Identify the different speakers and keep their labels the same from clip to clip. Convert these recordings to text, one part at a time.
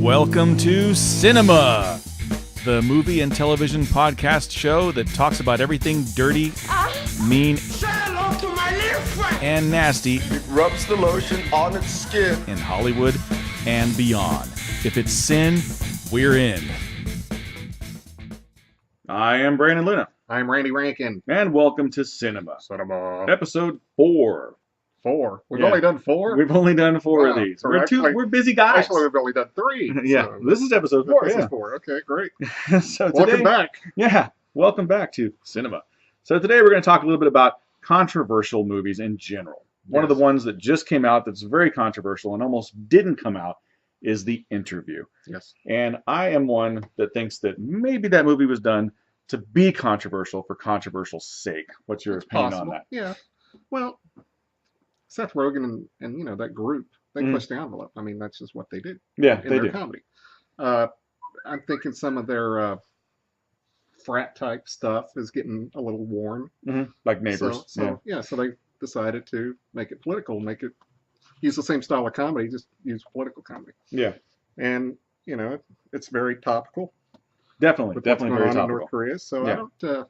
Speaker 1: Welcome to Sinema, the movie and television podcast show that talks about everything dirty, mean, and nasty
Speaker 2: It rubs the lotion on its skin.
Speaker 1: in Hollywood and beyond. If it's sin, we're in. I am Brandon Luna,
Speaker 3: I'm Randy Rankin.
Speaker 1: and welcome to Sinema,
Speaker 3: Cinema.
Speaker 1: episode 4.
Speaker 3: 4. We've
Speaker 1: Yeah.
Speaker 3: only done 4?
Speaker 1: We've only done 4 of
Speaker 3: Wow.
Speaker 1: these.
Speaker 3: So
Speaker 1: We're busy guys.
Speaker 3: Actually, we've only done 3.
Speaker 1: Yeah,
Speaker 3: so
Speaker 1: this is episode 4.
Speaker 3: This
Speaker 1: Yeah.
Speaker 3: is 4. Okay, great.
Speaker 1: So
Speaker 3: Welcome
Speaker 1: today,
Speaker 3: back.
Speaker 1: Yeah, welcome back to Sinema. So today we're going to talk a little bit about controversial movies in general. One of the ones that just came out that's very controversial and almost didn't come out is The Interview.
Speaker 3: Yes.
Speaker 1: And I am one that thinks that maybe that movie was done to be controversial for controversial's sake. What's your opinion on that?
Speaker 3: Yeah. Well, Seth Rogen and you know that group, they pushed the envelope. I mean, that's just what they did
Speaker 1: Yeah,
Speaker 3: in
Speaker 1: they
Speaker 3: their
Speaker 1: did.
Speaker 3: comedy. I'm thinking some of their frat type stuff is getting a little worn.
Speaker 1: Like Neighbors.
Speaker 3: So they decided to make it political, use the same style of comedy, just use political comedy.
Speaker 1: Yeah,
Speaker 3: And you know, it's very topical.
Speaker 1: definitely
Speaker 3: With what's
Speaker 1: very
Speaker 3: going on in
Speaker 1: topical.
Speaker 3: North Korea. So
Speaker 1: Yeah.
Speaker 3: I don't.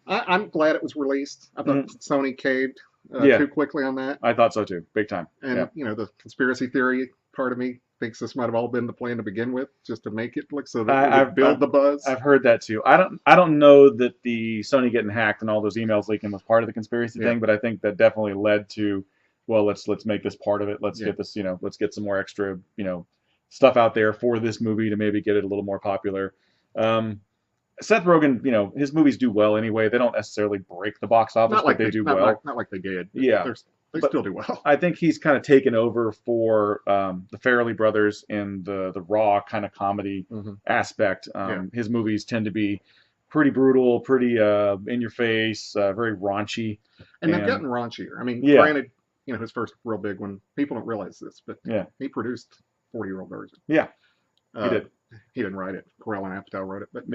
Speaker 3: I'm glad it was released. I thought Sony caved too quickly on that.
Speaker 1: I thought so too, big time.
Speaker 3: And you know, the conspiracy theory part of me thinks this might have all been the plan to begin with, just to make it look so that it would build the buzz.
Speaker 1: I've heard that too. I don't know that the Sony getting hacked and all those emails leaking was part of the conspiracy thing, but I think that definitely led to, well, let's make this part of it. Let's get this, let's get some more extra, stuff out there for this movie to maybe get it a little more popular. Seth Rogen, his movies do well anyway. They don't necessarily break the box office, but they do well.
Speaker 3: Not like they did.
Speaker 1: Yeah.
Speaker 3: They still do well.
Speaker 1: I think he's kind of taken over for the Farrelly brothers in the raw kind of comedy aspect. His movies tend to be pretty brutal, pretty in your face, very raunchy.
Speaker 3: And they've gotten raunchier. I mean, granted, his first real big one, people don't realize this, but he produced 40-Year-Old Virgin.
Speaker 1: Yeah, he did.
Speaker 3: He didn't write it. Carell and Apatow wrote it, but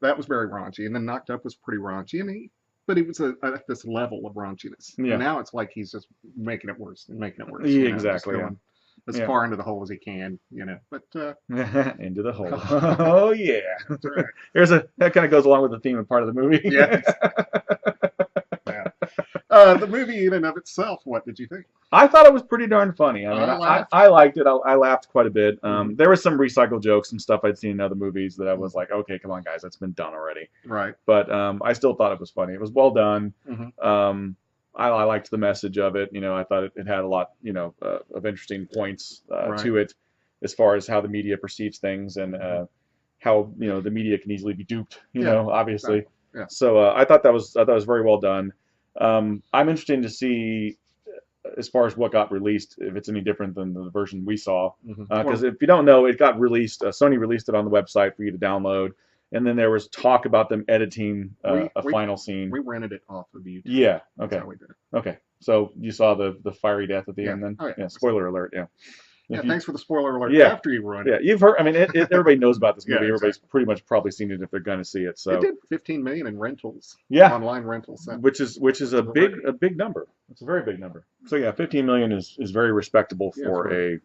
Speaker 3: that was very raunchy. And then Knocked Up was pretty raunchy, but he was at this level of raunchiness.
Speaker 1: Yeah.
Speaker 3: Now it's like he's just making it worse and making it worse.
Speaker 1: Yeah, exactly.
Speaker 3: Going as far into the hole as he can, But
Speaker 1: into the hole. Oh yeah.
Speaker 3: that's right.
Speaker 1: That kind of goes along with the theme and part of the movie.
Speaker 3: Yeah. The movie in and of itself, what did you think?
Speaker 1: I thought it was pretty darn funny. I mean, I liked it. I laughed quite a bit. There was some recycled jokes and stuff I'd seen in other movies that I was like, okay, come on, guys, that's been done already.
Speaker 3: Right.
Speaker 1: But I still thought it was funny. It was well done. I liked the message of it. I thought it had a lot, of interesting points to it, as far as how the media perceives things and how the media can easily be duped. Obviously.
Speaker 3: Exactly. Yeah.
Speaker 1: So I thought that was very well done. I'm interested to see, as far as what got released, if it's any different than the version we saw. Because if you don't know, it got released. Sony released it on the website for you to download, and then there was talk about them editing a final scene.
Speaker 3: We rented it off of YouTube.
Speaker 1: Yeah. Okay.
Speaker 3: That's how we did it.
Speaker 1: Okay. So you saw the fiery death at the end then?
Speaker 3: Oh, yeah.
Speaker 1: Spoiler alert. Yeah.
Speaker 3: Yeah, thanks for the spoiler alert after you ruined
Speaker 1: Yeah,
Speaker 3: it.
Speaker 1: you've heard. I mean, everybody knows about this movie.
Speaker 3: Yeah,
Speaker 1: Everybody's pretty much probably seen it if they're going to see it. So
Speaker 3: It did 15 million in rentals.
Speaker 1: Yeah.
Speaker 3: Online rentals.
Speaker 1: which is a big number. It's a very big number. So yeah, 15 million is very respectable for a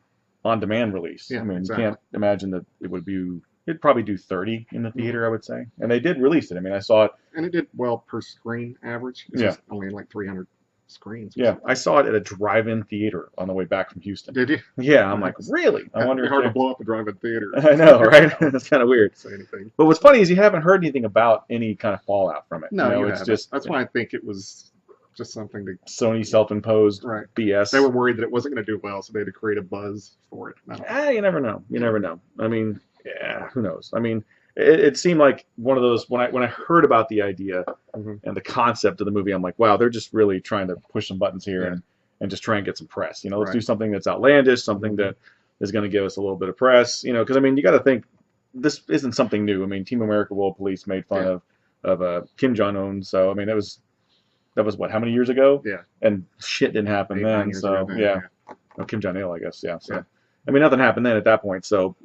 Speaker 1: on-demand release.
Speaker 3: Yeah,
Speaker 1: I mean,
Speaker 3: exactly.
Speaker 1: you can't imagine that it'd probably do 30 in the theater, I would say. And they did release it. I mean, I saw it.
Speaker 3: And it did well per screen average. It's just only like 300 screens.
Speaker 1: Yeah, I saw it at a drive-in theater on the way back from Houston.
Speaker 3: Did you?
Speaker 1: Yeah, I'm like, really? I wonder
Speaker 3: It's hard to blow up a drive-in theater.
Speaker 1: I know, right? That's kind of weird.
Speaker 3: Say anything.
Speaker 1: But what's funny is you haven't heard anything about any kind of fallout from it.
Speaker 3: No,
Speaker 1: it's just
Speaker 3: that's why I think it was just something to
Speaker 1: Sony self-imposed BS.
Speaker 3: They were worried that it wasn't going to do well, so they had to create a buzz for it.
Speaker 1: You never know. You never know. I mean, who knows? I mean, it seemed like one of those when I heard about the idea and the concept of the movie, I'm like, wow, they're just really trying to push some buttons here and just try and get some press. Let's do something that's outlandish, something that is going to give us a little bit of press. Because I mean, you got to think this isn't something new. I mean, Team America World Police made fun of Kim Jong-un, so I mean, that was what, how many years ago?
Speaker 3: Yeah.
Speaker 1: And shit didn't happen then. So
Speaker 3: then.
Speaker 1: Well, Kim Jong-il, I guess. Yeah. So I mean, nothing happened then at that point. So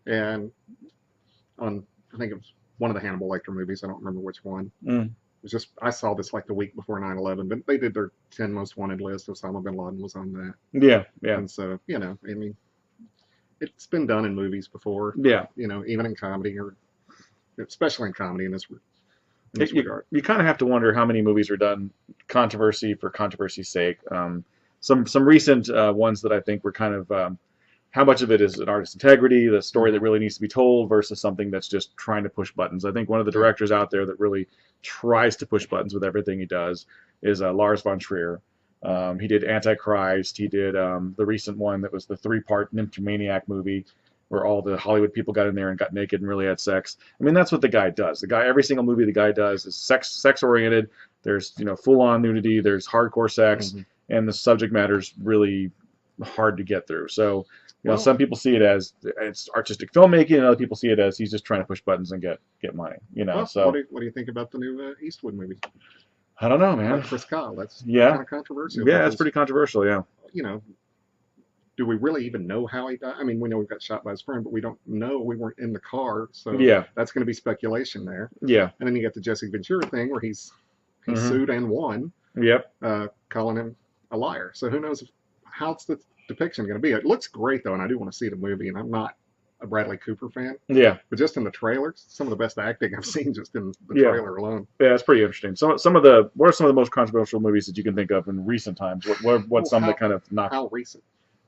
Speaker 3: And I think it was one of the Hannibal Lecter movies. I don't remember which one. was just I saw this like the week before 9/11, but they did their 10 most wanted list. Osama bin Laden was on that,
Speaker 1: Yeah, yeah,
Speaker 3: and so I mean, it's been done in movies before.
Speaker 1: yeah.
Speaker 3: Even in comedy, or especially in comedy in this
Speaker 1: You,
Speaker 3: regard.
Speaker 1: you kind of have to wonder how many movies are done controversy for controversy's sake. Some recent ones that I think were kind of how much of it is an artist's integrity, the story that really needs to be told, versus something that's just trying to push buttons. I think one of the directors out there that really tries to push buttons with everything he does is Lars von Trier. He did Antichrist. He did the recent one that was the 3-part Nymphomaniac movie, where all the Hollywood people got in there and got naked and really had sex. I mean, that's what the guy does. The guy, every single movie the guy does is sex oriented. There's full on nudity. There's hardcore sex, and the subject matter is really hard to get through. So some people see it as it's artistic filmmaking, and other people see it as he's just trying to push buttons and get money. So
Speaker 3: what do you think about the new Eastwood movie?
Speaker 1: I don't know, man.
Speaker 3: Chris Kyle. That's
Speaker 1: kind
Speaker 3: of controversial.
Speaker 1: Yeah, it's pretty controversial. Yeah.
Speaker 3: Do we really even know how he died? I mean, we know he got shot by his friend, but we don't know. We weren't in the car, so that's going to be speculation there.
Speaker 1: Yeah.
Speaker 3: And then you get the Jesse Ventura thing, where he's sued and won.
Speaker 1: Yep.
Speaker 3: Calling him a liar. So who knows how's the depiction going to be? It looks great though, and I do want to see the movie. And I'm not a Bradley Cooper fan.
Speaker 1: Yeah.
Speaker 3: But just in the trailers, some of the best acting I've seen just in the trailer alone.
Speaker 1: Yeah, it's pretty interesting. What are some of the most controversial movies that you can think of in recent times? What's some that kind of knocked?
Speaker 3: How recent?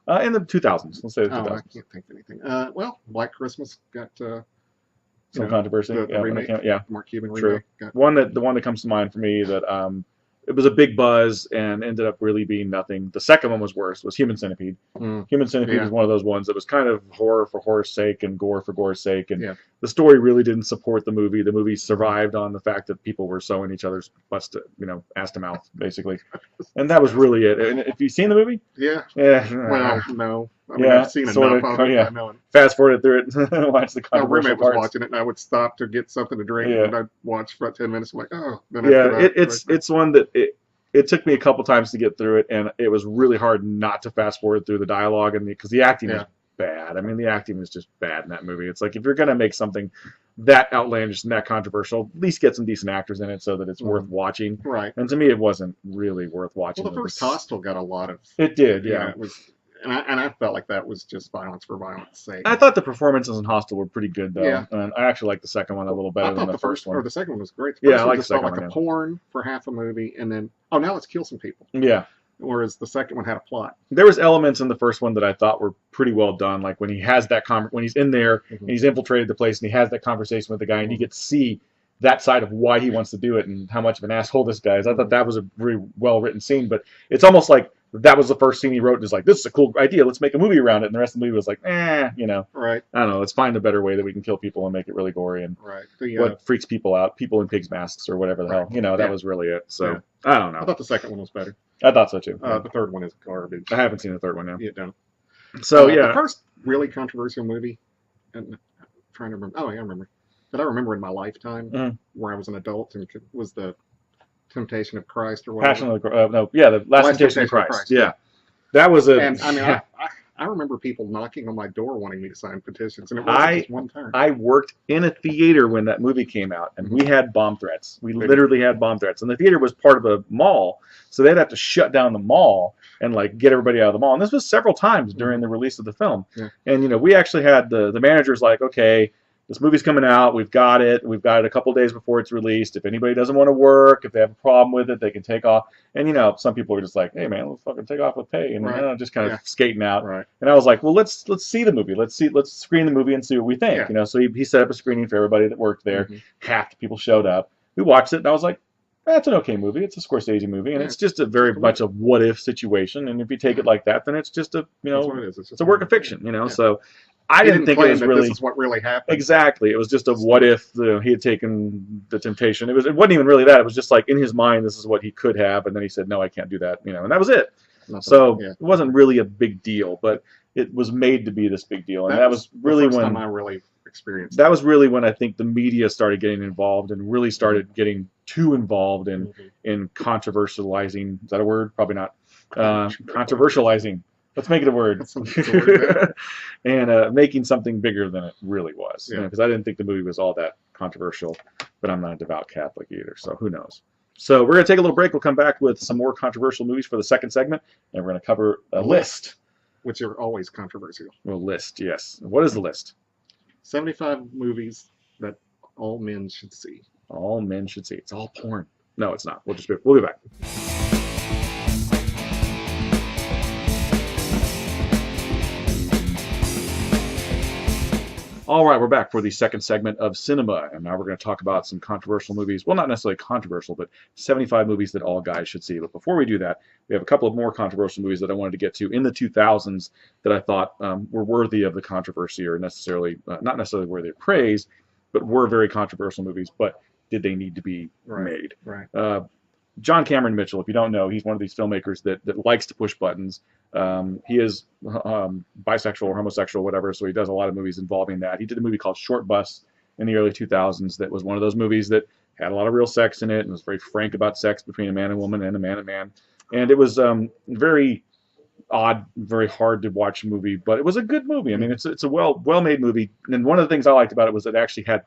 Speaker 1: In the 2000s. Let's say the 2000s.
Speaker 3: I can't think of anything. Well, Black Christmas got
Speaker 1: some controversy.
Speaker 3: The remake. Mark Cuban remake.
Speaker 1: The one that comes to mind for me that it was a big buzz and ended up really being nothing. The second one was worse. Was Human Centipede. Human Centipede was one of those ones that was kind of horror for horror's sake and gore for gore's sake, and the story really didn't support the movie. The movie survived on the fact that people were sewing each other's butts to, ass to mouth, basically, and that was really it. And if you've seen the movie,
Speaker 3: yeah. Well, no. I mean, I've seen enough of it. I know it.
Speaker 1: Fast forwarded through it. Watch the
Speaker 3: My roommate was
Speaker 1: parts.
Speaker 3: watching it, and I would stop to get something to drink, and I'd watch for about 10 minutes. I'm like, oh. Then
Speaker 1: it's one that it took me a couple times to get through it, and it was really hard not to fast forward through the dialogue because the acting is bad. I mean, the acting is just bad in that movie. It's like if you're gonna make something that outlandish and that controversial, at least get some decent actors in it so that it's worth watching.
Speaker 3: Right.
Speaker 1: And to me, it wasn't really worth watching.
Speaker 3: Well, the first Hostel got a lot of.
Speaker 1: It did, yeah.
Speaker 3: It was. And I felt like that was just violence for violence sake.
Speaker 1: I thought the performances in Hostel were pretty good, though.
Speaker 3: Yeah.
Speaker 1: And I actually liked the second one a little better than the first one.
Speaker 3: Or the second one was great. The first
Speaker 1: I
Speaker 3: one
Speaker 1: like
Speaker 3: just
Speaker 1: the second
Speaker 3: felt
Speaker 1: one.
Speaker 3: like a porn for half a movie, and then, now let's kill some people.
Speaker 1: Yeah.
Speaker 3: Whereas the second one had a plot.
Speaker 1: There was elements in the first one that I thought were pretty well done. Like when he has that when he's in there and he's infiltrated the place and he has that conversation with the guy and you get to see that side of why he wants to do it and how much of an asshole this guy is. I thought that was a very well written scene, but it's almost like that was the first scene he wrote and is like, this is a cool idea, let's make a movie around it. And the rest of the movie was like,
Speaker 3: Right.
Speaker 1: I don't know, let's find a better way that we can kill people and make it really gory and what freaks people out, people in pigs masks or whatever the hell. That was really it. So I don't know.
Speaker 3: I thought the second one was better.
Speaker 1: I thought so too.
Speaker 3: The third one is garbage.
Speaker 1: I haven't seen the third one now.
Speaker 3: You don't.
Speaker 1: So
Speaker 3: the first really controversial movie, and I'm trying to remember. Oh, yeah, I remember. That I remember in my lifetime, where I was an adult, and was the Temptation of Christ or whatever.
Speaker 1: Passion of the the Last Temptation of Christ. Yeah, that was a.
Speaker 3: And I mean, I remember people knocking on my door wanting me to sign petitions, and it wasn't just one time.
Speaker 1: I worked in a theater when that movie came out, and we had bomb threats. We literally had bomb threats, and the theater was part of a mall, so they'd have to shut down the mall and get everybody out of the mall. And this was several times during the release of the film. Yeah. And we actually had the managers like, okay, this movie's coming out. We've got it a couple days before it's released. If anybody doesn't want to work, if they have a problem with it, they can take off. And some people are just like, hey man, let's fucking take off with pay, and just kind of skating out.
Speaker 3: Right.
Speaker 1: And I was like, well, let's see the movie. Let's screen the movie and see what we think.
Speaker 3: Yeah.
Speaker 1: So he set up a screening for everybody that worked there. Half the people showed up. We watched it, and I was like, that's an okay movie. It's a Scorsese movie, and it's just a very much a what if situation. And if you take it like that, then it's just a
Speaker 3: That's what it is.
Speaker 1: it's a work of fiction. So I didn't think it was really.
Speaker 3: This is what really happened.
Speaker 1: Exactly. It was just a what if he had taken the temptation. It wasn't even really that. It was just like in his mind, this is what he could have, and then he said, no, I can't do that. And that was it. It wasn't really a big deal, but it was made to be this big deal, and that was really
Speaker 3: the first
Speaker 1: when
Speaker 3: time I really experienced.
Speaker 1: That was really when I think the media started getting involved and really started getting too involved in controversializing. Is that a word? Probably not. Controversializing Let's make it a word.
Speaker 3: That's a word.
Speaker 1: And making something bigger than it really was.
Speaker 3: Yeah.
Speaker 1: Because I didn't think the movie was all that controversial, but I'm not a devout Catholic either, so who knows. So we're going to take a little break. We'll come back with some more controversial movies for the second segment, and we're going to cover a list.
Speaker 3: Which are always controversial.
Speaker 1: A list, yes. What is the list?
Speaker 3: 75 movies that all men should see.
Speaker 1: All men should see. It's all porn. No, it's not. We'll be back. All right, we're back for the second segment of Sinema, and now we're going to talk about some controversial movies. Well, not necessarily controversial, but 75 movies that all guys should see. But before we do that, we have a couple of more controversial movies that I wanted to get to in the 2000s that I thought were worthy of the controversy, or necessarily not necessarily worthy of praise, but were very controversial movies. But did they need to be made?
Speaker 3: Right.
Speaker 1: John Cameron Mitchell, if you don't know, he's one of these filmmakers that likes to push buttons. He is bisexual or homosexual, whatever, so he does a lot of movies involving that. He did a movie called Short Bus in the early 2000s that was one of those movies that had a lot of real sex in it and was very frank about sex between a man and woman and a man and man. And it was very odd, very hard to watch movie, but it was a good movie. I mean, it's a well-made movie, and one of the things I liked about it was it actually had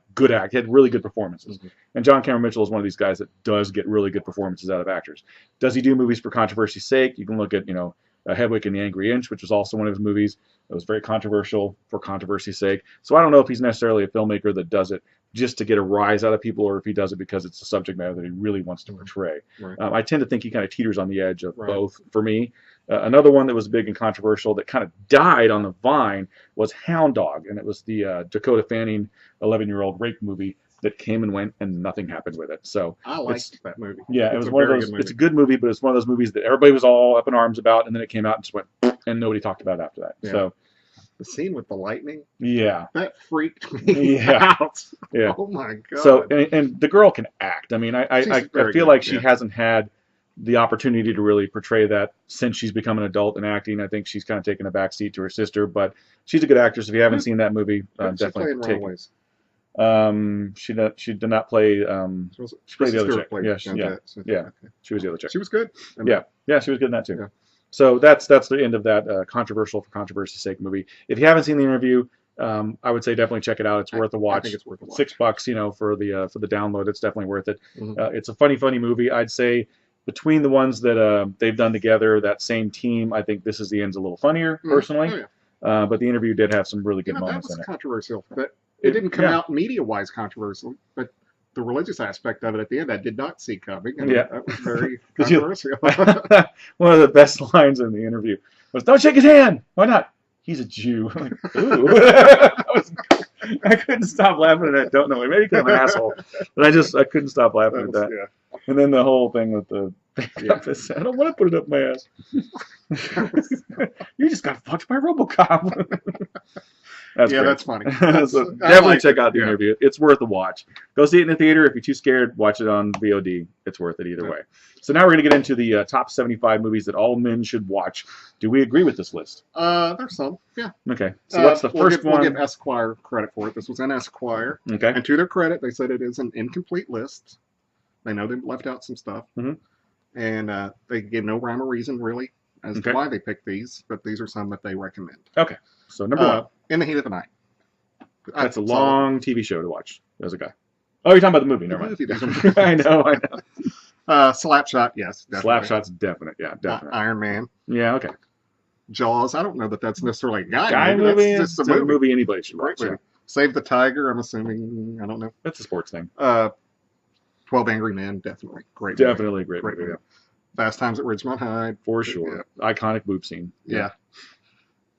Speaker 1: really good performances. Mm-hmm. And John Cameron Mitchell is one of these guys that does get really good performances out of actors. Does he do movies for controversy's sake? You can look at, Hedwig and the Angry Inch, which was also one of his movies. It was very controversial for controversy's sake. So I don't know if he's necessarily a filmmaker that does it just to get a rise out of people, or if he does it because it's a subject matter that he really wants to portray. Right. I tend to think he kind of teeters on the edge of both for me. Another one that was big and controversial that kind of died on the vine was Hound Dog, and it was the Dakota Fanning 11-year-old rape movie that came and went, and nothing happened with it. So
Speaker 3: I liked that movie.
Speaker 1: Yeah, it was one of those. It's a good movie, but it's one of those movies that everybody was all up in arms about, and then it came out and just went, and nobody talked about it after that. Yeah. So
Speaker 3: the scene with the lightning,
Speaker 1: that
Speaker 3: freaked me out.
Speaker 1: Yeah.
Speaker 3: Oh my god.
Speaker 1: So and the girl can act. I mean, I feel like she hasn't had the opportunity to really portray that since she's become an adult and acting. I think she's kind of taken a backseat to her sister, but she's a good actress. If you haven't seen that movie, definitely take it. She did not play. She played the other chick. Yeah. She was the other chick.
Speaker 3: She was good.
Speaker 1: Yeah, she was good in that too.
Speaker 3: Yeah.
Speaker 1: So that's the end of that controversial for controversy's sake movie. If you haven't seen the interview, I would say definitely check it out. It's worth a watch.
Speaker 3: I think it's worth a watch.
Speaker 1: $6, for the download. It's definitely worth it.
Speaker 3: Mm-hmm.
Speaker 1: It's a funny movie. I'd say between the ones that they've done together, that same team, I think This Is the End's a little funnier personally.
Speaker 3: Oh, yeah.
Speaker 1: But the interview did have some really good moments in it.
Speaker 3: That was controversial. But it didn't come out media-wise controversial, but the religious aspect of it at the end, I did not see coming. And that was very controversial.
Speaker 1: One of the best lines in the interview was, "Don't shake his hand." Why not? He's a Jew. I'm like, ooh. I couldn't stop laughing at that. Don't know. Maybe because I'm an asshole, but I couldn't stop laughing at that.
Speaker 3: Yeah.
Speaker 1: And then the whole thing with the I don't want to put it up my ass. You just got fucked by RoboCop.
Speaker 3: That's funny.
Speaker 1: So definitely check out the interview. It's worth a watch. Go see it in the theater. If you're too scared, watch it on VOD. It's worth it either way. So now we're going to get into the top 75 movies that all men should watch. Do we agree with this list?
Speaker 3: There's some. Yeah.
Speaker 1: Okay. So what's the first one?
Speaker 3: We'll give Esquire credit for it. This was in Esquire.
Speaker 1: Okay.
Speaker 3: And to their credit, they said it is an incomplete list. They know they left out some stuff.
Speaker 1: Mm-hmm.
Speaker 3: And they give no rhyme or reason, really, as to why they picked these. But these are some that they recommend.
Speaker 1: Okay. So number one.
Speaker 3: In the Heat of the Night.
Speaker 1: That's a long TV show to watch. There's a guy. Oh, you're talking about the movie. Never mind. I know.
Speaker 3: Slapshot, yes. Definitely.
Speaker 1: Slapshot's definite. Yeah, definitely.
Speaker 3: Iron Man.
Speaker 1: Yeah, okay.
Speaker 3: Jaws. I don't know that that's necessarily a
Speaker 1: guy movie.
Speaker 3: That's just
Speaker 1: a movie anybody should watch.
Speaker 3: Yeah. Save the Tiger, I'm assuming. I don't know.
Speaker 1: That's a sports thing.
Speaker 3: 12 Angry Men, definitely.
Speaker 1: Definitely a great movie. Yeah.
Speaker 3: Fast Times at Ridgemont High.
Speaker 1: For sure. Yeah. Iconic boob scene.
Speaker 3: Yeah.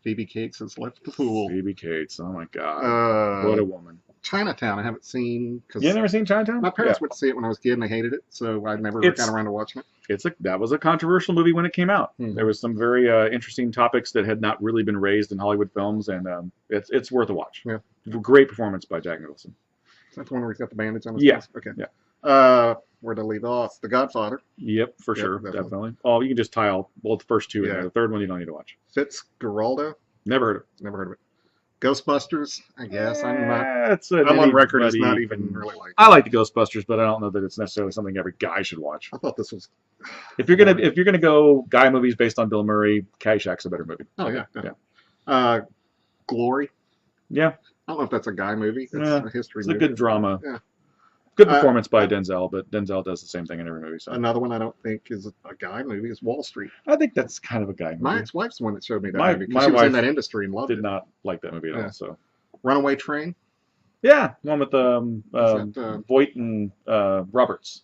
Speaker 3: Phoebe Cates has left the pool.
Speaker 1: Phoebe Cates, oh my God. What a woman.
Speaker 3: Chinatown, I haven't seen.
Speaker 1: You never seen Chinatown?
Speaker 3: My parents went to see it when I was a kid and they hated it, so I never got around to watching it.
Speaker 1: That was a controversial movie when it came out.
Speaker 3: Mm-hmm.
Speaker 1: There was some very interesting topics that had not really been raised in Hollywood films, and it's worth a watch.
Speaker 3: Yeah.
Speaker 1: Great performance by Jack Nicholson.
Speaker 3: Is that the one where he's got the bandage on his
Speaker 1: face?
Speaker 3: Okay.
Speaker 1: Yeah.
Speaker 3: Where'd I leave off? The Godfather.
Speaker 1: Yep, for sure. Definitely. Oh, you can just tie all the first two in there. The third one you don't need to watch.
Speaker 3: Fitzgeraldo.
Speaker 1: Never heard of it.
Speaker 3: Never heard of it. Ghostbusters, I guess. I'm not.
Speaker 1: I'm
Speaker 3: on record as not even really like.
Speaker 1: I like the Ghostbusters, but I don't know that it's necessarily something every guy should watch.
Speaker 3: I thought this was.
Speaker 1: If you're gonna go guy movies based on Bill Murray, Caddyshack's a better movie.
Speaker 3: Oh yeah. Glory.
Speaker 1: Yeah.
Speaker 3: I don't know if that's a guy movie. It's a history
Speaker 1: It's
Speaker 3: movie.
Speaker 1: a good drama.
Speaker 3: Yeah.
Speaker 1: Good performance by Denzel, but Denzel does the same thing in every movie. So
Speaker 3: another one I don't think is a guy movie is Wall Street.
Speaker 1: I think that's kind of a guy movie.
Speaker 3: My ex-wife's the one that showed me that movie.
Speaker 1: My
Speaker 3: she was
Speaker 1: wife
Speaker 3: in that industry and loved it.
Speaker 1: Did not like that movie at all. So
Speaker 3: Runaway Train.
Speaker 1: Yeah, one with Voight and Roberts.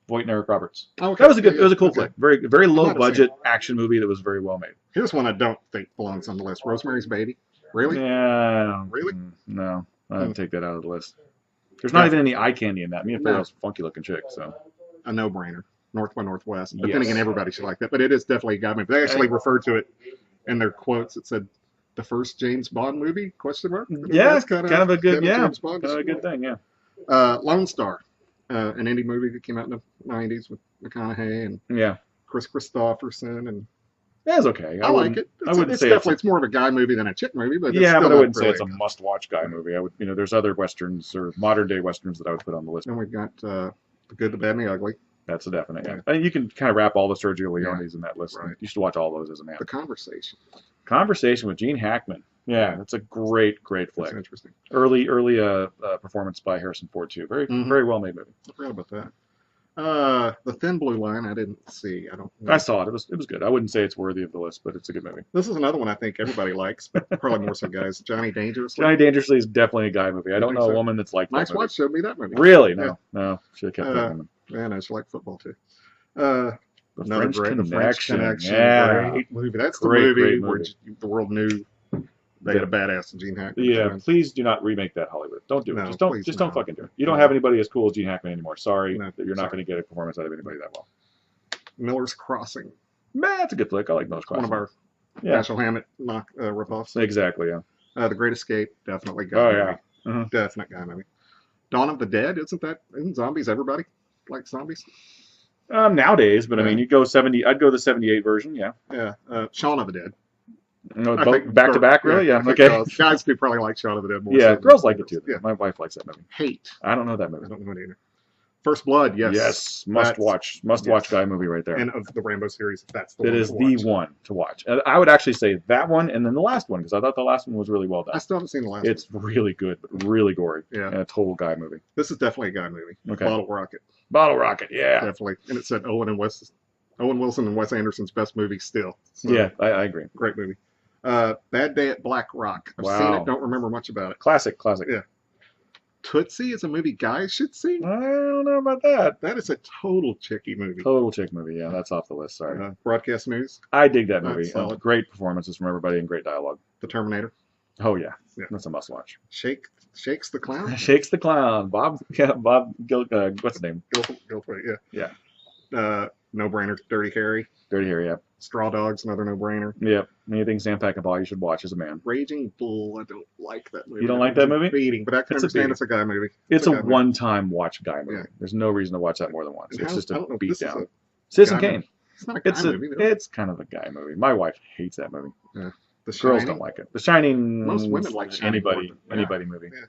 Speaker 1: Voight and Eric Roberts.
Speaker 3: Okay.
Speaker 1: That was a good. It was a cool flick. Very low budget action movie that was very well made.
Speaker 3: Here's one I don't think belongs on the list. Rosemary's Baby. Really?
Speaker 1: Yeah.
Speaker 3: Really?
Speaker 1: No, I didn't take that out of the list. There's not even any eye candy in that. Mia Farrow's funky looking chick, so
Speaker 3: a no-brainer. North by Northwest. But then again, everybody should like that. But it is definitely a guy movie. They actually referred to it in their quotes. It said the first James Bond movie? Question mark.
Speaker 1: Yeah, that's kind of a good James Bond. Kind of a good thing. Yeah.
Speaker 3: Lone Star, an indie movie that came out in the '90s with McConaughey and Chris Christopherson and.
Speaker 1: That's okay.
Speaker 3: I like it. I wouldn't say it's more of a guy movie than a chick movie, but it's
Speaker 1: but I wouldn't say it's a must-watch guy movie. I would, there's other westerns or modern-day westerns that I would put on the list.
Speaker 3: And we've got The Good, the Bad, and the Ugly.
Speaker 1: That's a definite. Yeah. I mean, you can kind of wrap all the Sergio Leones in that list. Right. You should watch all those as a man.
Speaker 3: The Conversation with
Speaker 1: Gene Hackman. Yeah, that's a great flick. That's
Speaker 3: interesting.
Speaker 1: Early performance by Harrison Ford too. Very well made movie.
Speaker 3: I forgot about that. The Thin Blue Line, I didn't see. I don't know.
Speaker 1: I saw it. It was good. I wouldn't say it's worthy of the list, but it's a good movie.
Speaker 3: This is another one I think everybody likes, but probably more so guys. Johnny Dangerously.
Speaker 1: Johnny Dangerously is definitely a guy movie. I don't know a woman that's like that.
Speaker 3: My ex-wife showed me that movie.
Speaker 1: Really? No. Should have kept that one.
Speaker 3: Yeah, no, she liked football too.
Speaker 1: The French Connection.
Speaker 3: Yeah. Great movie. That's the movie where the world knew they had a badass in Gene Hackman.
Speaker 1: Yeah, please do not remake that, Hollywood. Don't do it. Just don't fucking do it. You don't have anybody as cool as Gene Hackman anymore. Sorry that you're not going to get a performance out of anybody that well.
Speaker 3: Miller's Crossing.
Speaker 1: Man, that's a good flick. I like Miller's Crossing.
Speaker 3: One of our Dashiell Hammett ripoffs.
Speaker 1: Exactly, yeah.
Speaker 3: The Great Escape, definitely guy movie.
Speaker 1: Yeah.
Speaker 3: Definite guy movie. Dawn of the Dead, isn't zombies everybody like zombies?
Speaker 1: Nowadays, but I mean, I'd go the 78 version, yeah.
Speaker 3: Yeah. Shaun of the Dead.
Speaker 1: No, back to back, really? Yeah, okay.
Speaker 3: Guys do probably like Shaun of the Dead more.
Speaker 1: Yeah, girls like it too. Yeah. My wife likes that movie.
Speaker 3: Hate.
Speaker 1: I don't know that movie.
Speaker 3: I don't know it either. First Blood, yes.
Speaker 1: Yes, must watch guy movie right there.
Speaker 3: And of the Rambo series, that's the
Speaker 1: one. It is the one to watch. I would actually say that one and then the last one because I thought the last one was really well done.
Speaker 3: I still haven't seen the last one.
Speaker 1: It's really good, but really gory.
Speaker 3: Yeah.
Speaker 1: And a total guy movie.
Speaker 3: This is definitely a guy movie.
Speaker 1: Okay.
Speaker 3: Bottle Rocket,
Speaker 1: yeah.
Speaker 3: Definitely. And it said Owen Wilson and Wes Anderson's best movie still. So,
Speaker 1: yeah, I agree.
Speaker 3: Great movie. Bad Day at Black Rock. I've seen it, don't remember much about it.
Speaker 1: Classic.
Speaker 3: Yeah. Tootsie is a movie guys should see.
Speaker 1: I don't know about that.
Speaker 3: That is a total chicky movie.
Speaker 1: Total chick movie, yeah. That's off the list, sorry.
Speaker 3: Broadcast News.
Speaker 1: I dig that movie. Great performances from everybody and great dialogue.
Speaker 3: The Terminator.
Speaker 1: Oh, yeah. That's a must watch.
Speaker 3: Shakes the Clown?
Speaker 1: Shakes the Clown. Bob what's his name?
Speaker 3: Gilthwaite, yeah. No Brainer, Dirty Harry.
Speaker 1: Dirty Harry, yeah.
Speaker 3: Straw Dogs, another no brainer.
Speaker 1: Yep. Anything Sam Peckinpah you should watch as a man.
Speaker 3: Raging Bull, I don't like that movie.
Speaker 1: You don't like that movie?
Speaker 3: Beating, but I can understand it's a guy movie.
Speaker 1: It's a one-time watch guy movie. Yeah. There's no reason to watch that more than once. It's just a beat down.
Speaker 3: Citizen Kane. It's not a guy movie.
Speaker 1: It's kind of a guy movie. My wife hates that movie.
Speaker 3: Yeah.
Speaker 1: Girls don't like it. The Shining.
Speaker 3: Most women like Shining.
Speaker 1: Anybody movie.
Speaker 3: Yeah.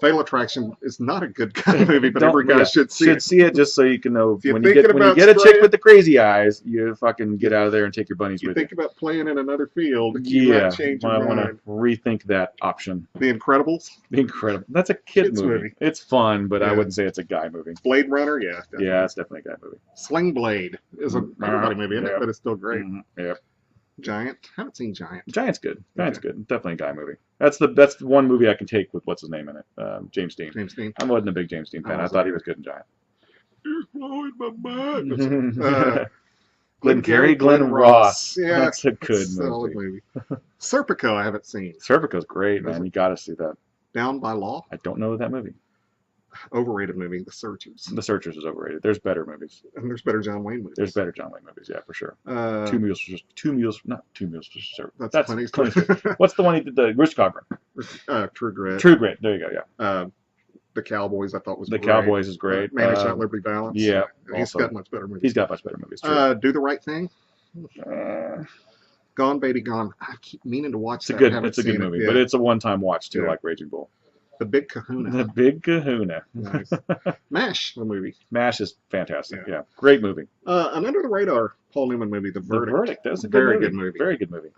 Speaker 3: Fatal Attraction is not a good guy movie, but every guy should see it.
Speaker 1: See it just so you can know when you get a chick with the crazy eyes, you fucking get out of there and take your bunnies with you.
Speaker 3: Think about playing in another field.
Speaker 1: Yeah, I want to rethink that option.
Speaker 3: The Incredibles.
Speaker 1: That's a kids movie. It's fun, but I wouldn't say it's a guy movie.
Speaker 3: Blade Runner, yeah. Definitely.
Speaker 1: Yeah, it's definitely a guy movie.
Speaker 3: Sling Blade is a everybody movie, isn't it? But it's still great.
Speaker 1: Yep.
Speaker 3: Giant. Haven't seen Giant.
Speaker 1: Giant's good. Good. Definitely a guy movie. That's the one movie I can take with what's his name in it. James Dean. I wasn't a big James Dean fan. I thought he was good in Giant.
Speaker 3: You're blowing my mind.
Speaker 1: Glengarry Glen Ross. Yeah, that's a good movie.
Speaker 3: Serpico, I haven't seen.
Speaker 1: Serpico's great, man. You got to see that.
Speaker 3: Down by Law.
Speaker 1: I don't know that movie.
Speaker 3: Overrated movie, The Searchers.
Speaker 1: The Searchers is overrated. There's better movies.
Speaker 3: And there's better John Wayne movies.
Speaker 1: There's better John Wayne movies, yeah, for sure. Two Mules for Sir.
Speaker 3: That's Clint.
Speaker 1: What's the one he did? The Rooster Cogburn.
Speaker 3: True Grit.
Speaker 1: True Grit. There you go. Yeah.
Speaker 3: The Cowboys, I thought was great.
Speaker 1: Cowboys is great.
Speaker 3: Man Shot Liberty Balance.
Speaker 1: Yeah.
Speaker 3: He's got much better movies.
Speaker 1: He's got much better movies. Too.
Speaker 3: Do the Right Thing. Gone Baby Gone. I keep meaning to watch that.
Speaker 1: It's a good movie,
Speaker 3: Yeah.
Speaker 1: but it's a one-time watch too,
Speaker 3: Yeah.
Speaker 1: like Raging Bull.
Speaker 3: The Big Kahuna.
Speaker 1: The Big Kahuna.
Speaker 3: Nice. MASH, the movie.
Speaker 1: MASH is fantastic. Yeah, great movie.
Speaker 3: An under the radar Paul Newman movie, The Verdict.
Speaker 1: The Verdict. That was a
Speaker 3: very good movie.
Speaker 1: Very good movie.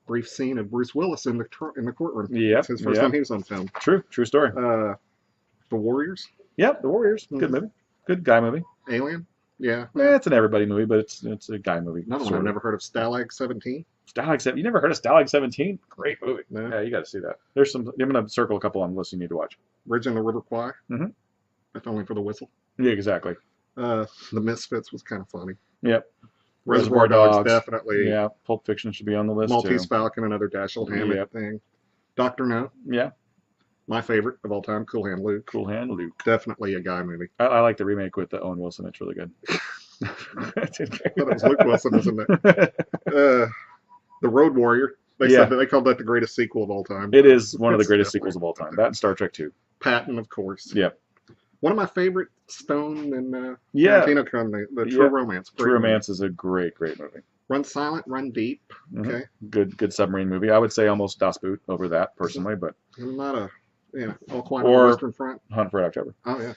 Speaker 3: Brief scene of Bruce Willis in the courtroom.
Speaker 1: Yeah,
Speaker 3: It's his first time he was on film.
Speaker 1: True story.
Speaker 3: The Warriors.
Speaker 1: Yep, The Warriors. Good movie. Good guy movie.
Speaker 3: Alien. Yeah.
Speaker 1: It's an everybody movie, but it's a guy movie.
Speaker 3: Another one I've never heard of, Stalag 17.
Speaker 1: Stalag 17. You never heard of Stalag 17? Great movie.
Speaker 3: No.
Speaker 1: Yeah, you got to see that. There's some. I'm gonna circle a couple on the list you need to watch.
Speaker 3: Bridge on the River Kwai.
Speaker 1: Mm-hmm.
Speaker 3: That's only for the whistle.
Speaker 1: Yeah, exactly.
Speaker 3: The Misfits was kind of funny.
Speaker 1: Yep.
Speaker 3: Reservoir Dogs, definitely.
Speaker 1: Yeah, Pulp Fiction should be on the list
Speaker 3: Maltese
Speaker 1: too.
Speaker 3: Falcon, another Dashiell Hammett thing. Dr. No.
Speaker 1: Yeah.
Speaker 3: My favorite of all time, Cool Hand Luke.
Speaker 1: Cool Hand Luke.
Speaker 3: Definitely a guy movie.
Speaker 1: I like the remake with Owen Wilson. It's really good.
Speaker 3: I thought it was Luke Wilson, isn't it? The Road Warrior. They said that they called that the greatest sequel of all time.
Speaker 1: It is one of the greatest sequels of all time. That and Star Trek 2.
Speaker 3: Patton, of course.
Speaker 1: Yep.
Speaker 3: One of my favorite Stone and Tarantino comedy, the True Romance.
Speaker 1: True Romance is a great movie.
Speaker 3: Run Silent, Run Deep. Okay.
Speaker 1: Good submarine movie. I would say almost Das Boot over that personally, but
Speaker 3: I'm not a All Quiet on the Western Front.
Speaker 1: Hunt for Red October.
Speaker 3: Oh yeah.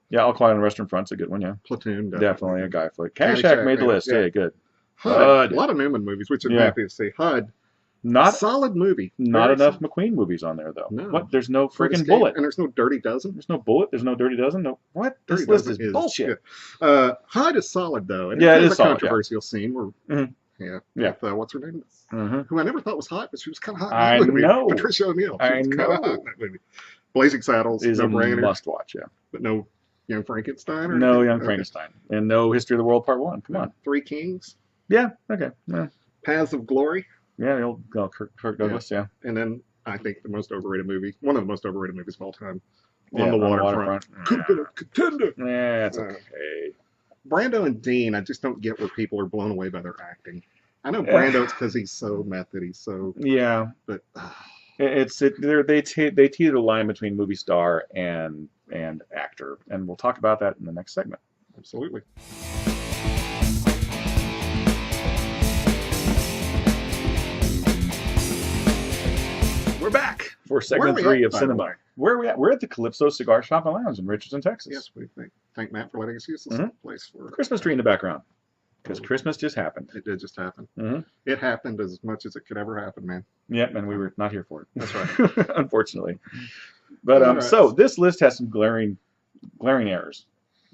Speaker 1: Yeah, All Quiet on the Western Front's a good one. Yeah.
Speaker 3: Platoon.
Speaker 1: Definitely a guy flick. Caddyshack made the list. Yeah, good.
Speaker 3: HUD. A lot of Newman movies, which I'm happy to see. HUD.
Speaker 1: Not
Speaker 3: solid movie.
Speaker 1: Not enough McQueen movies on there though.
Speaker 3: No.
Speaker 1: What? There's no freaking bullet.
Speaker 3: And there's no Dirty Dozen.
Speaker 1: There's no bullet. There's no Dirty Dozen. No. What? This list is bullshit.
Speaker 3: Yeah. HUD is solid though. And
Speaker 1: it is
Speaker 3: a controversial scene where with, what's her name? Who I never thought was hot, but she was kind of hot.
Speaker 1: I know.
Speaker 3: Patricia O'Neill.
Speaker 1: I know.
Speaker 3: Kind of hot in that movie. Blazing Saddles
Speaker 1: is
Speaker 3: no
Speaker 1: a
Speaker 3: brainer.
Speaker 1: must watch. Yeah.
Speaker 3: But no Young Frankenstein. Or
Speaker 1: no
Speaker 3: anything?
Speaker 1: Young Frankenstein, and no History of the World Part 1. Come on.
Speaker 3: Three Kings.
Speaker 1: Yeah. Okay. Yeah.
Speaker 3: Paths of Glory.
Speaker 1: Yeah, the old Kirk Douglas. Yeah.
Speaker 3: And then I think the most overrated movie, one of the most overrated movies of all time,
Speaker 1: On the Waterfront.
Speaker 3: Could have been a contender.
Speaker 1: Yeah, it's okay.
Speaker 3: Brando and Dean, I just don't get where people are blown away by their acting. I know Brando, it's because he's so method, he's so but
Speaker 1: they teeter the line between movie star and actor, and we'll talk about that in the next segment.
Speaker 3: Absolutely.
Speaker 1: We're back for segment 3 of Sinema. Where are we at? We're at the Calypso Cigar Shop and Lounge in Richardson, Texas.
Speaker 3: Yes, we thank Matt for letting us use this place for
Speaker 1: Christmas tree in the background. Because Christmas just happened.
Speaker 3: It did just happen. It happened as much as it could ever happen, man.
Speaker 1: Yep, and we were not here for it.
Speaker 3: That's right.
Speaker 1: Unfortunately. But so this list has some glaring errors.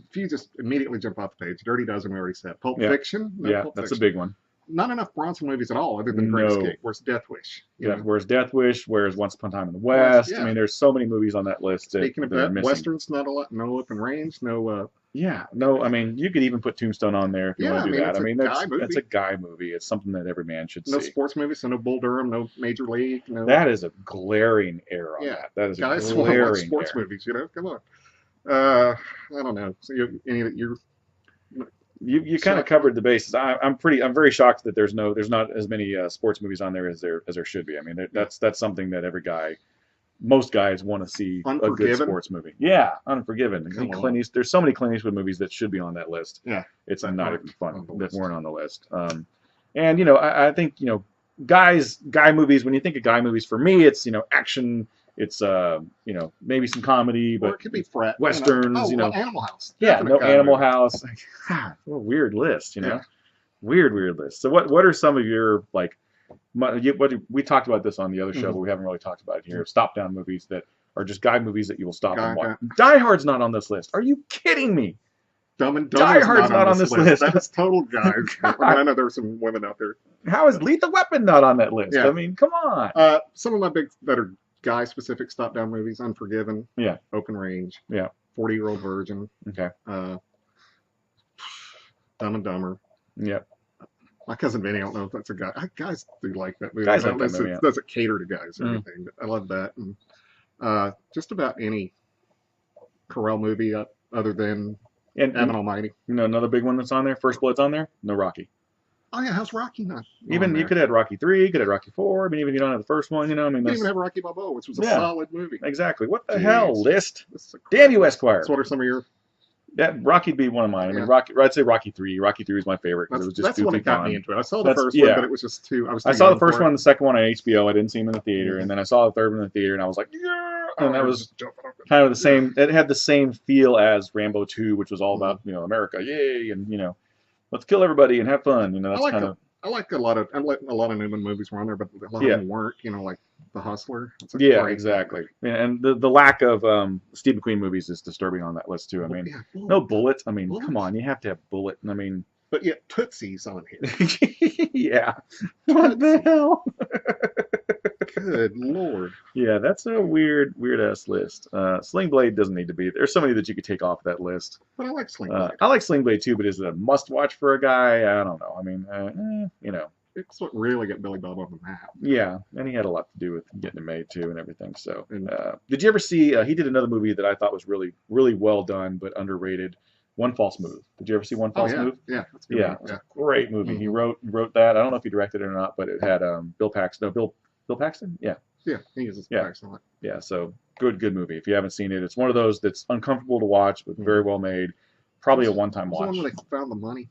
Speaker 3: If you just immediately jump off the page, Dirty Dozen we already said. Pulp Fiction?
Speaker 1: No, Pulp Fiction. A big one.
Speaker 3: Not enough Bronson movies at all, other than Great Escape. Where's Death Wish?
Speaker 1: Where's Death Wish? Where's Once Upon a Time in the West? I mean, there's so many movies on that list.
Speaker 3: Speaking of that, Westerns, not a lot. No Open Range, no...
Speaker 1: I mean, you could even put Tombstone on there if you want to do that. I mean,
Speaker 3: that's
Speaker 1: a guy movie. It's something that every man should see.
Speaker 3: No sports movies, so no Bull Durham, no Major League. No...
Speaker 1: That is a glaring error on that. That is
Speaker 3: guys
Speaker 1: a glaring
Speaker 3: watch sports
Speaker 1: error.
Speaker 3: movies, come on. I don't know. So
Speaker 1: you kind of covered the bases. I'm very shocked that there's not as many sports movies on there as there should be. I mean, that's something that most guys want to see a good sports movie. Yeah, Unforgiven. There's so many Clint Eastwood movies that should be on that list.
Speaker 3: Yeah,
Speaker 1: it's not even fun that weren't on the list. And I think guy movies. When you think of guy movies, for me, it's action. It's maybe some comedy, but
Speaker 3: or it could be frat
Speaker 1: westerns.
Speaker 3: Animal House.
Speaker 1: Yeah, no Animal House. What a weird list. Weird list. So what are some of your we talked about this on the other show, but we haven't really talked about it here. Stop down movies that are just guy movies that you will stop and watch. Die Hard's not on this list. Are you kidding me?
Speaker 3: Dumb and Dumber
Speaker 1: Die Hard's not on this list.
Speaker 3: That's total guys. I know there are some women out there.
Speaker 1: How is Lethal Weapon not on that list? Yeah. I mean, come on.
Speaker 3: Some of my big that are guy-specific stop-down movies: Unforgiven.
Speaker 1: Yeah.
Speaker 3: Open Range.
Speaker 1: Yeah.
Speaker 3: 40-Year-Old Virgin.
Speaker 1: Okay.
Speaker 3: Dumb and Dumber.
Speaker 1: Yep.
Speaker 3: My cousin Vinny, I don't know if that's a guy. Guys do like that movie.
Speaker 1: Guys like that movie,
Speaker 3: doesn't cater to guys or anything, but I love that. And just about any Carell movie other than Evan Almighty.
Speaker 1: Another big one that's on there. First Blood's on there. No Rocky.
Speaker 3: Oh yeah, how's Rocky not?
Speaker 1: Even you could have Rocky 3, you could have Rocky 4. I mean, even if you don't have the first one, I mean,
Speaker 3: you even have Rocky Balboa, which was a solid movie.
Speaker 1: Exactly. What the hell, list? Damn you, Esquire.
Speaker 3: So what are some of your
Speaker 1: Yeah, Rocky'd be one of mine. I mean,
Speaker 3: Yeah.
Speaker 1: I'd say Rocky 3. Rocky 3 is my favorite because it was just
Speaker 3: That's the one
Speaker 1: goofy
Speaker 3: that got
Speaker 1: fun.
Speaker 3: me into it. I saw the first one, but it was just too. I was too
Speaker 1: I saw the
Speaker 3: young
Speaker 1: first
Speaker 3: for
Speaker 1: one,
Speaker 3: it.
Speaker 1: the second one on HBO. I didn't see him in the theater,
Speaker 3: Mhm.
Speaker 1: and then I saw the third one in the theater, and I was like, yeah,
Speaker 3: Oh,
Speaker 1: and that
Speaker 3: I
Speaker 1: was
Speaker 3: just jumping up and-
Speaker 1: kind of the same. It had the same feel as Rambo 2, which was all
Speaker 3: Mhm.
Speaker 1: about America, yay, and let's kill everybody and have fun. That's kind of
Speaker 3: I like a lot of Newman movies were on there, but a lot of them weren't. Like The Hustler. It's a great
Speaker 1: exactly.
Speaker 3: movie.
Speaker 1: And the lack of Steve McQueen movies is disturbing on that list too. I mean, no Bullet. I mean, come on, you have to have Bullet. I mean,
Speaker 3: but yet Tootsie's on here.
Speaker 1: yeah. What the hell?
Speaker 3: Good Lord.
Speaker 1: Yeah, that's a weird ass list. Sling Blade doesn't need to be. There's so many that you could take off that list.
Speaker 3: But I like Sling Blade.
Speaker 1: I like Sling Blade too, but is it a must watch for a guy? I don't know. I mean,
Speaker 3: It's what really got Billy Bob on the map.
Speaker 1: Yeah, and he had a lot to do with getting it made too and everything. So, did you ever see? He did another movie that I thought was really, really well done but underrated. One False Move. Did you ever see One False Move?
Speaker 3: Yeah, that's a good movie.
Speaker 1: It's a great movie.
Speaker 3: Mm-hmm.
Speaker 1: He wrote that. I don't know if he directed it or not, but it had Bill Paxton. No, Bill Paxton. Yeah.
Speaker 3: Yeah, he uses Paxton a lot.
Speaker 1: Yeah. So good movie. If you haven't seen it, it's one of those that's uncomfortable to watch but very well made. Probably a one-time watch.
Speaker 3: The one where they found the money.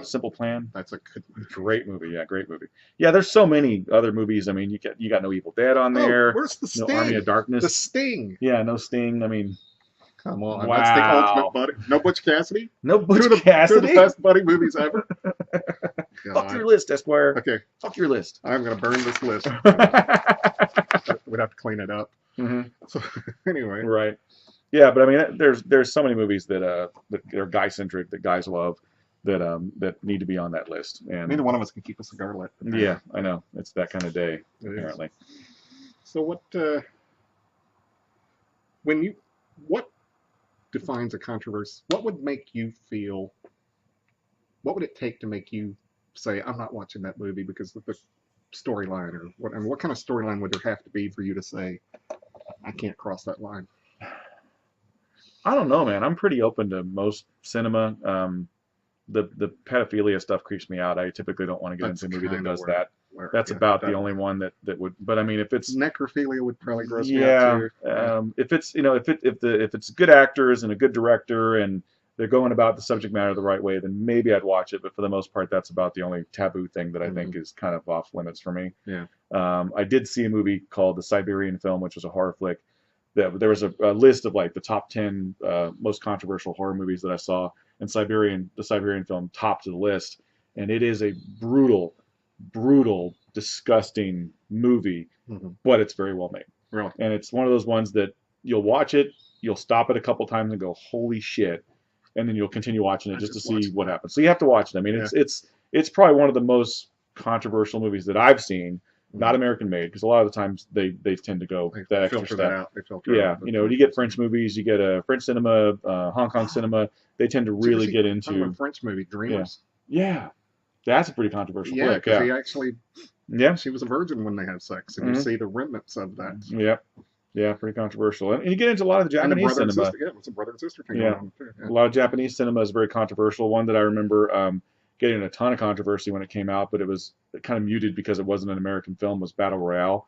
Speaker 1: Simple Plan.
Speaker 3: That's a good movie.
Speaker 1: Great movie. Yeah, great movie. Yeah, there's so many other movies. I mean, you got No Evil Dead on there.
Speaker 3: Where's the Sting?
Speaker 1: No Army of Darkness.
Speaker 3: The Sting.
Speaker 1: Yeah, no Sting. I mean,
Speaker 3: come on.
Speaker 1: Wow.
Speaker 3: That's the ultimate buddy. No Butch Cassidy.
Speaker 1: No Butch
Speaker 3: Two
Speaker 1: Cassidy.
Speaker 3: of the best buddy movies ever.
Speaker 1: Fuck your list, Esquire.
Speaker 3: Okay.
Speaker 1: Fuck your list.
Speaker 3: I'm gonna burn this list. We'd have to clean it up.
Speaker 1: Mm-hmm.
Speaker 3: So anyway.
Speaker 1: Right. Yeah, but I mean, there's so many movies that are guy centric that guys love that need to be on that list. And
Speaker 3: neither one of us can keep a cigar lit.
Speaker 1: Yeah, I know. It's that kind of day, apparently.
Speaker 3: So what defines a controversy? What would make you feel? What would it take to make you say, "I'm not watching that movie because of the storyline," or what? I mean, what kind of storyline would there have to be for you to say, "I can't cross that line"?
Speaker 1: I don't know, man. I'm pretty open to most cinema. The pedophilia stuff creeps me out. I typically don't want to get into a movie that does that. That's about the only one that would. But I mean, if it's
Speaker 3: necrophilia, would probably gross me out too.
Speaker 1: If it's if it's good actors and a good director and they're going about the subject matter the right way, then maybe I'd watch it. But for the most part, that's about the only taboo thing that I think is kind of off limits for me.
Speaker 3: Yeah.
Speaker 1: I did see a movie called The Siberian Film, which was a horror flick. There was a list of like the top 10 most controversial horror movies that I saw, and the Siberian Film topped the list. And it is a brutal, disgusting movie, but it's very well made.
Speaker 3: Really?
Speaker 1: And it's one of those ones that you'll watch it, you'll stop it a couple times and go, holy shit, and then you'll continue watching it just to see what happens. So you have to watch it. I mean, it's probably one of the most controversial movies that I've seen. Not American made, because a lot of the times they tend to go that extra step. You get French movies, you get a French cinema, Hong Kong cinema. They tend to really get into
Speaker 3: a French movie, Dreamers.
Speaker 1: Yeah, that's a pretty controversial flick.
Speaker 3: Yeah, because he actually, she was a virgin when they have sex, and you see the remnants of that.
Speaker 1: Yeah, pretty controversial. And you get into a lot of the Japanese cinema.
Speaker 3: It was a brother and sister thing.
Speaker 1: Yeah, a lot of Japanese cinema is very controversial. One that I remember getting a ton of controversy when it came out, but it was kind of muted because it wasn't an American film, was Battle Royale,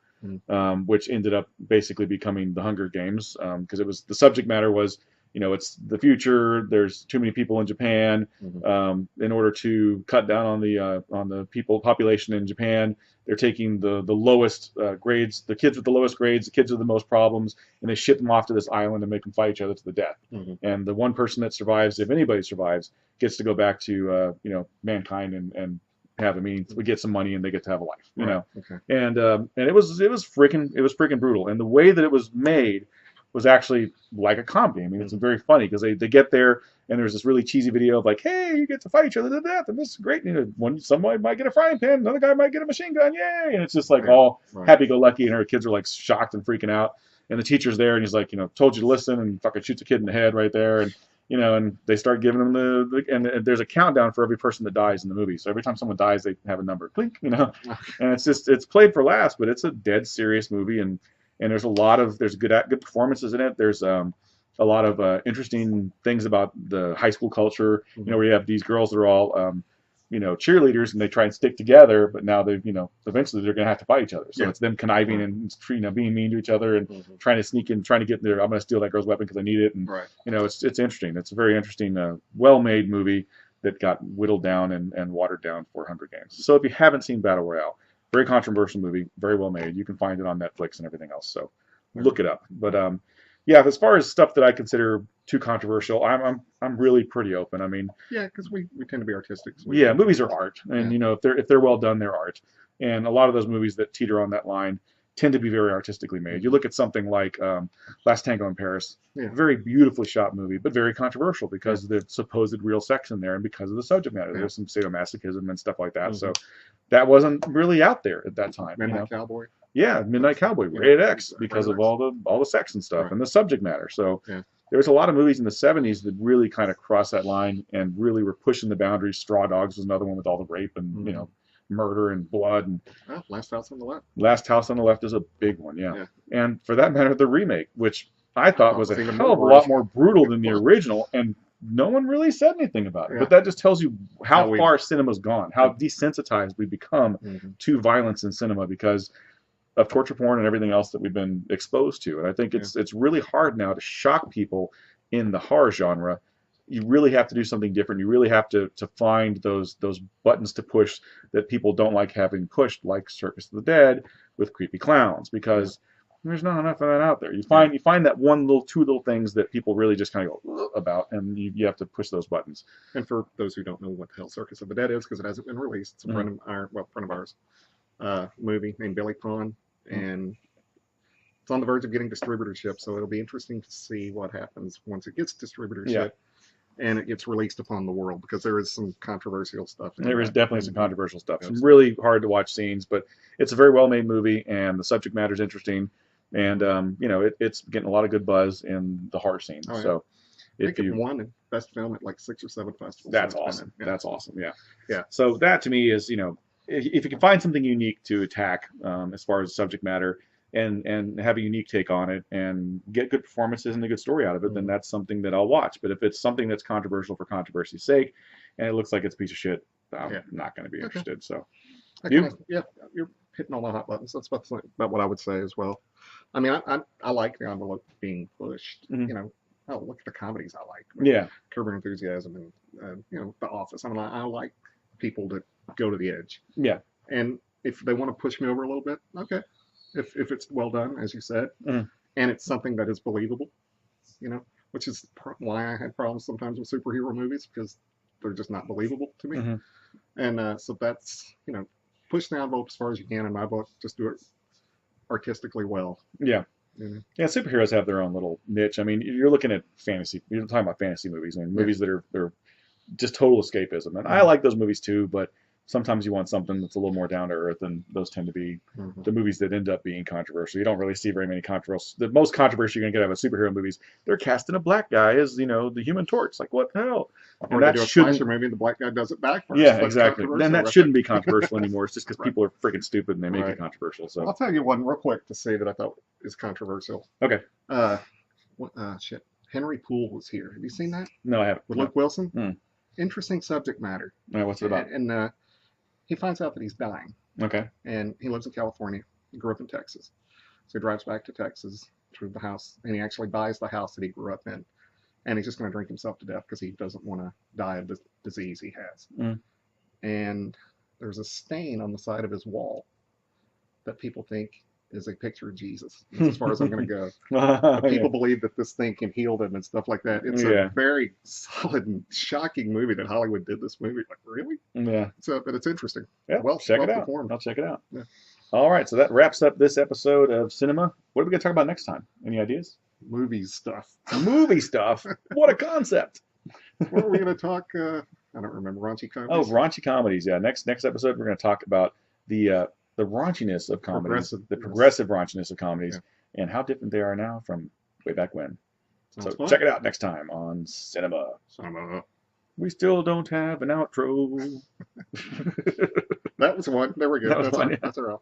Speaker 1: which ended up basically becoming the Hunger Games, because it was the subject matter was, it's the future. There's too many people in Japan. In order to cut down on the population in Japan, they're taking the lowest grades, the kids with the lowest grades, the kids with the most problems, and they ship them off to this island and make them fight each other to the death. And the one person that survives, if anybody survives, gets to go back to mankind and have a means. We get some money and they get to have a life. And it was freaking brutal. And the way that it was made was actually like a comedy. I mean, it's very funny because they get there and there's this really cheesy video of like, hey, you get to fight each other to death, and this is great. Somebody might get a frying pan, another guy might get a machine gun, yay! And it's just like all happy-go-lucky, and her kids are like shocked and freaking out. And the teacher's there, and he's like, told you to listen, and fucking shoots a kid in the head right there, and and they start giving them and there's a countdown for every person that dies in the movie. So every time someone dies, they have a number, clink, and it's played for laughs, but it's a dead serious movie, and there's good performances in it. There's a lot of interesting things about the high school culture. Where you have these girls that are all cheerleaders, and they try and stick together, but now they, eventually they're going to have to fight each other. So
Speaker 3: Yeah.
Speaker 1: it's them conniving and being mean to each other and trying to sneak in, trying to get there. I'm going to steal that girl's weapon because I need it. And
Speaker 3: Right.
Speaker 1: it's interesting. It's a very interesting, well-made movie that got whittled down and watered down for Hunger Games. So if you haven't seen Battle Royale, very controversial movie, very well made. You can find it on Netflix and everything else. So look it up. But yeah, as far as stuff that I consider too controversial, I'm really pretty open. I mean,
Speaker 3: yeah, because we tend to be artistic. So
Speaker 1: yeah, movies are art, and
Speaker 3: Yeah.
Speaker 1: if they're well done, they're art. And a lot of those movies that teeter on that line tend to be very artistically made. You look at something like Last Tango in Paris,
Speaker 3: Yeah.
Speaker 1: very beautifully shot movie, but very controversial because of the supposed real sex in there and because of the subject matter. There's some sadomasochism and stuff like that. So that wasn't really out there at that time.
Speaker 3: Midnight Cowboy.
Speaker 1: Yeah, Midnight Cowboy,
Speaker 3: Yeah,
Speaker 1: rated X, because
Speaker 3: rated
Speaker 1: of all the sex and stuff
Speaker 3: Right.
Speaker 1: and the subject matter. So
Speaker 3: Yeah.
Speaker 1: there was a lot of movies in the 70s that really kind of crossed that line and really were pushing the boundaries. Straw Dogs was another one with all the rape and murder and blood. And
Speaker 3: Oh, Last House on the Left.
Speaker 1: Last House on the Left is a big one, yeah.
Speaker 3: Yeah.
Speaker 1: And for that matter, the remake, which I thought was a
Speaker 3: Even
Speaker 1: hell of a
Speaker 3: more
Speaker 1: lot more brutal than the original, and no one really said anything about it.
Speaker 3: Yeah.
Speaker 1: But that just tells you how
Speaker 3: How we-
Speaker 1: far cinema's gone, how desensitized we've become to violence in cinema because of torture porn and everything else that we've been exposed to. And I think it's really hard now to shock people in the horror genre. You really have to do something different. You really have to find those buttons to push that people don't like having pushed, like Circus of the Dead with creepy clowns, because there's not enough of that out there. You find that two little things that people really just kind of go about, and you have to push those buttons.
Speaker 3: And for those who don't know what the hell Circus of the Dead is, because it hasn't been released, it's a friend of ours, movie named Billy Pond, and it's on the verge of getting distributorship. So it'll be interesting to see what happens once it gets distributorship and it gets released upon the world, because there is some controversial stuff.
Speaker 1: There is definitely some controversial stuff, some really hard to watch scenes, but it's a very well made movie, and the subject matter is interesting. And it's getting a lot of good buzz in the horror scene.
Speaker 3: Oh, yeah.
Speaker 1: So
Speaker 3: I think it won best film at like 6 or 7 festivals.
Speaker 1: That's awesome.
Speaker 3: Yeah.
Speaker 1: That's awesome. Yeah.
Speaker 3: Yeah.
Speaker 1: So that to me is, if you can find something unique to attack as far as subject matter and have a unique take on it and get good performances and a good story out of it, then that's something that I'll watch. But if it's something that's controversial for controversy's sake and it looks like it's a piece of shit, I'm not going to be interested. So
Speaker 3: you're hitting all the hot buttons. That's about what I would say as well. I mean, I like the envelope being pushed. Look at the comedies I like.
Speaker 1: Yeah.
Speaker 3: Curb Your Enthusiasm and The Office. I mean, I like people that go to the edge.
Speaker 1: Yeah.
Speaker 3: And if they want to push me over a little bit, okay. If it's well done, as you said, and it's something that is believable, which is why I had problems sometimes with superhero movies, because they're just not believable to me. And so that's, push the envelope as far as you can in my book. Just do it artistically well.
Speaker 1: Yeah. Yeah, superheroes have their own little niche. I mean, you're looking at fantasy. You're talking about fantasy movies. I mean, movies that are just total escapism. And I like those movies too, but sometimes you want something that's a little more down to earth, and those tend to be the movies that end up being controversial. You don't really see very many controversial. The most controversy you're going to get out of superhero movies, they're casting a black guy as, the Human Torch. Like, what the hell?
Speaker 3: Or that do a slasher movie and the black guy does it back first.
Speaker 1: Yeah, exactly. Then that shouldn't be controversial anymore. It's just because
Speaker 3: Right.
Speaker 1: people are freaking stupid and they make it controversial. So
Speaker 3: I'll tell you one real quick to say that I thought is controversial.
Speaker 1: Okay.
Speaker 3: Shit. Henry Poole was here. Have you seen that?
Speaker 1: No, I haven't.
Speaker 3: With Luke Wilson?
Speaker 1: Mm.
Speaker 3: Interesting subject matter.
Speaker 1: What's it about?
Speaker 3: And he finds out that he's dying.
Speaker 1: Okay.
Speaker 3: And he lives in California. He grew up in Texas. So he drives back to Texas to the house, and he actually buys the house that he grew up in. And he's just going to drink himself to death because he doesn't want to die of the disease he has. And there's a stain on the side of his wall that people think is a picture of Jesus. That's as far as I'm going to go. But people believe that this thing can heal them and stuff like that. It's a very solid and shocking movie that Hollywood did this movie. Like, really?
Speaker 1: Yeah.
Speaker 3: But it's interesting.
Speaker 1: Yeah.
Speaker 3: Well,
Speaker 1: check it out.
Speaker 3: Performed.
Speaker 1: I'll check it out.
Speaker 3: Yeah.
Speaker 1: All right. So that wraps up this episode of Sinema. What are we going to talk about next time? Any ideas?
Speaker 3: Movie stuff.
Speaker 1: Movie stuff. What a concept.
Speaker 3: What are we going to talk? I don't remember. Raunchy comedies?
Speaker 1: Oh, raunchy comedies. Yeah. Next episode, we're going to talk about the raunchiness of comedies, the progressive raunchiness of comedies, and how different they are now from way back when.
Speaker 3: Sounds
Speaker 1: so
Speaker 3: fun.
Speaker 1: check it out next time on Sinema. We still don't have an outro.
Speaker 3: That was one. There we go.
Speaker 1: That was one,
Speaker 3: That's our outro.